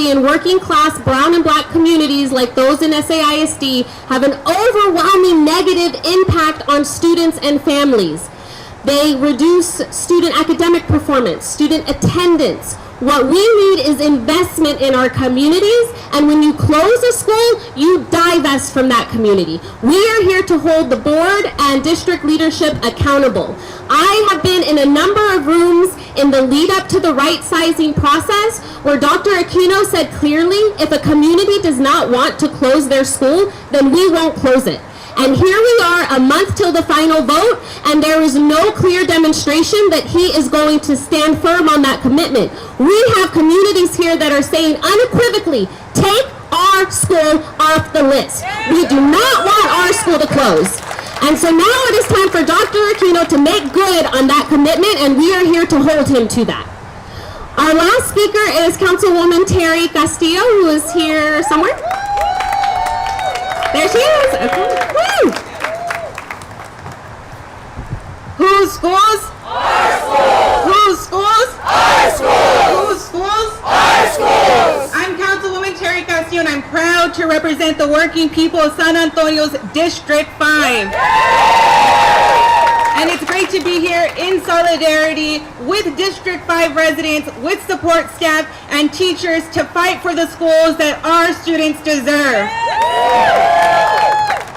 poverty in working class brown and black communities like those in SAISD have an overwhelming negative impact on students and families. They reduce student academic performance, student attendance. What we need is investment in our communities, and when you close a school, you divest from that community. We are here to hold the board and district leadership accountable. I have been in a number of rooms in the lead up to the right sizing process where Dr. Aquino said clearly, if a community does not want to close their school, then we won't close it. And here we are a month till the final vote, and there is no clear demonstration that he is going to stand firm on that commitment. We have communities here that are saying unequivocally, take our school off the list. We do not want our school to close. And so now it is time for Dr. Aquino to make good on that commitment, and we are here to hold him to that. Our last speaker is Councilwoman Terry Castillo, who is here somewhere. There she is. Okay. Woo! Whose schools? Our schools! Whose schools? Our schools! Whose schools? Our schools! I'm Councilwoman Terry Castillo, and I'm proud to represent the working people of San Antonio's District 5. And it's great to be here in solidarity with District 5 residents, with support staff and teachers to fight for the schools that our students deserve.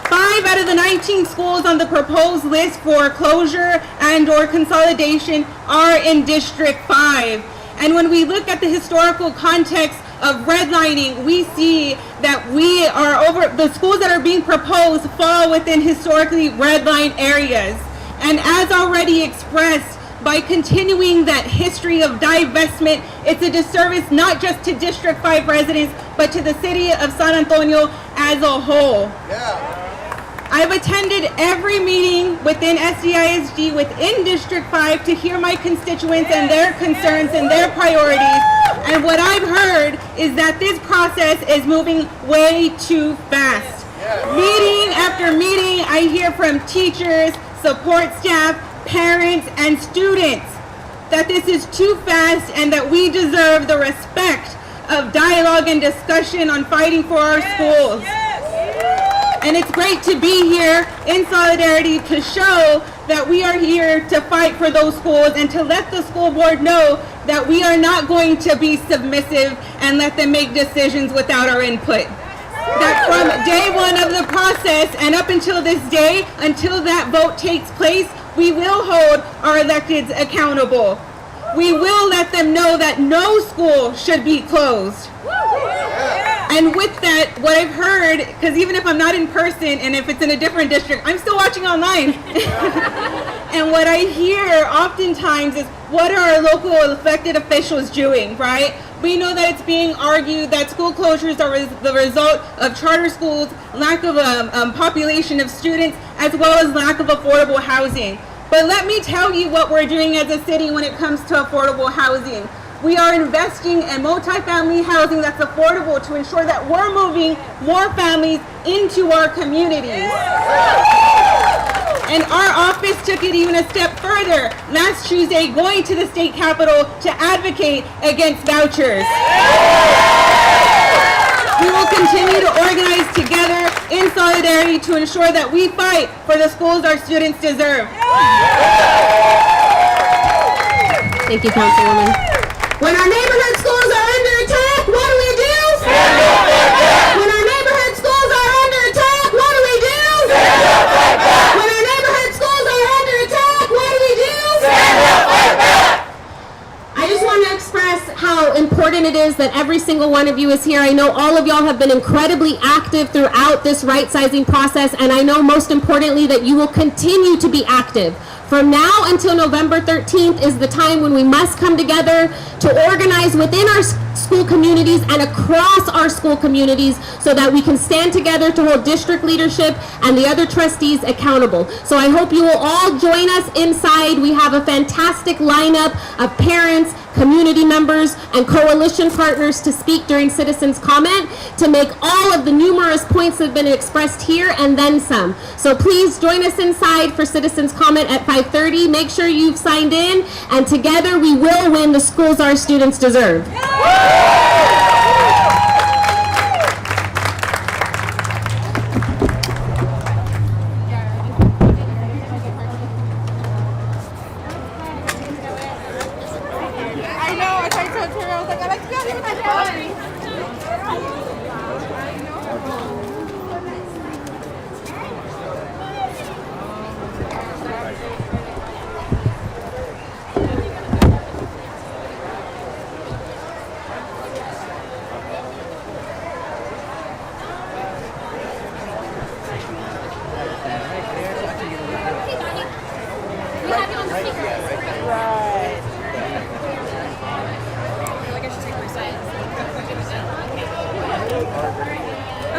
5 out of the 19 schools on the proposed list for closure and/or consolidation are in District 5. And when we look at the historical context of redlining, we see that the schools that are being proposed fall within historically redlined areas. And as already expressed, by continuing that history of divestment, it's a disservice not just to District 5 residents, but to the city of San Antonio as a whole. I've attended every meeting within SAISD within District 5 to hear my constituents and their concerns and their priorities. And what I've heard is that this process is moving way too fast. Meeting after meeting, I hear from teachers, support staff, parents, and students that this is too fast and that we deserve the respect of dialogue and discussion on fighting for our schools. And it's great to be here in solidarity to show that we are here to fight for those schools and to let the school board know that we are not going to be submissive and let them make decisions without our input. That from day one of the process and up until this day, until that vote takes place, we will hold our electeds accountable. We will let them know that no school should be closed. And with that, what I've heard, because even if I'm not in person and if it's in a different district, I'm still watching online. And what I hear oftentimes is, what are our local elected officials doing, right? We know that it's being argued that school closures are the result of charter schools, lack of population of students, as well as lack of affordable housing. But let me tell you what we're doing as a city when it comes to affordable housing. We are investing in multifamily housing that's affordable to ensure that we're moving more families into our communities. And our office took it even a step further last Tuesday, going to the state capitol to advocate against vouchers. We will continue to organize together in solidarity to ensure that we fight for the schools our students deserve. Thank you, Councilwoman. When our neighborhood schools are under attack, what do we do? Stand up, fight back! When our neighborhood schools are under attack, what do we do? Stand up, fight back! When our neighborhood schools are under attack, what do we do? Stand up, fight back! I just want to express how important it is that every single one of you is here. I know all of y'all have been incredibly active throughout this right-sizing process, and I know most importantly that you will continue to be active. From now until November 13th is the time when we must come together to organize within our school communities and across our school communities so that we can stand together to hold district leadership and the other trustees accountable. So I hope you will all join us inside. We have a fantastic lineup of parents, community members, and coalition partners to speak during citizens' comment to make all of the numerous points that have been expressed here and then some. So please join us inside for citizens' comment at 5:30. Make sure you've signed in, and together we will win the schools our students deserve.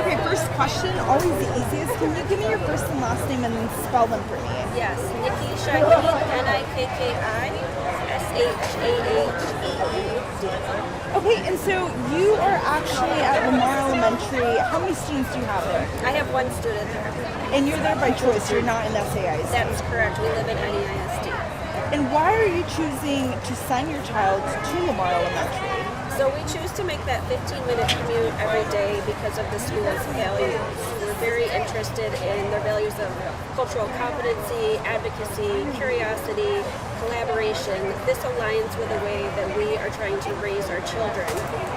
Okay, first question, always the easiest. Can you give me your first and last name and then spell them for me? Yes, Nikki Shaheen, Nikki. Okay, and so you are actually at Lamar Elementary. How many students do you have there? I have one student there. And you're there by choice, you're not in SAIs. That is correct. We live in NEISD. And why are you choosing to send your child to Lamar Elementary? So we choose to make that 15-minute commute every day because of the school's values. We're very interested in their values of cultural competency, advocacy, curiosity, collaboration. This aligns with the way that we are trying to raise our children.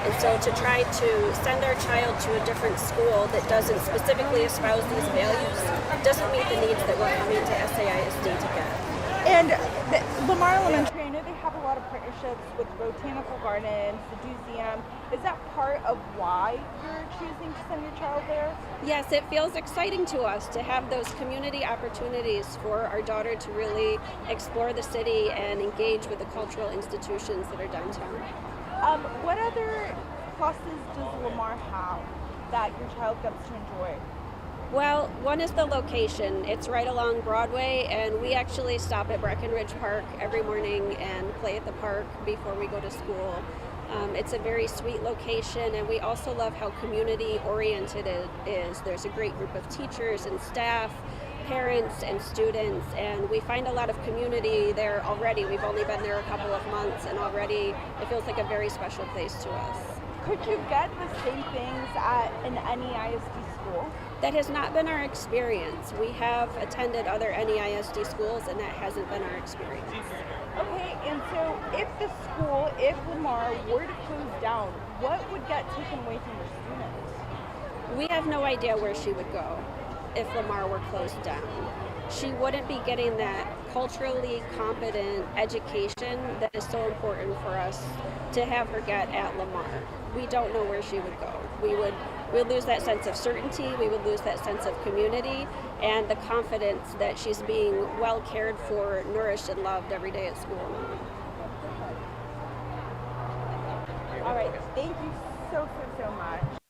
And so to try to send our child to a different school that doesn't specifically espouse these values doesn't meet the needs that we're coming to SAISD to get. And Lamar Elementary, I know they have a lot of partnerships with Botanical Gardens, the Museum. Is that part of why you're choosing to send your child there? Yes, it feels exciting to us to have those community opportunities for our daughter to really explore the city and engage with the cultural institutions that are downtown. What other pluses does Lamar have that your child gets to enjoy? Well, one is the location. It's right along Broadway, and we actually stop at Breckenridge Park every morning and play at the park before we go to school. It's a very sweet location, and we also love how community-oriented it is. There's a great group of teachers and staff, parents and students, and we find a lot of community there already. We've only been there a couple of months, and already it feels like a very special place to us. Could you get the same things at an NEISD school? That has not been our experience. We have attended other NEISD schools, and that hasn't been our experience. Okay, and so if the school, if Lamar were to close down, what would get taken away from your students? We have no idea where she would go if Lamar were closed down. She wouldn't be getting that culturally competent education that is so important for us to have her get at Lamar. We don't know where she would go. We'd lose that sense of certainty, we would lose that sense of community, and the confidence that she's being well cared for, nourished, and loved every day at school. All right, thank you so much.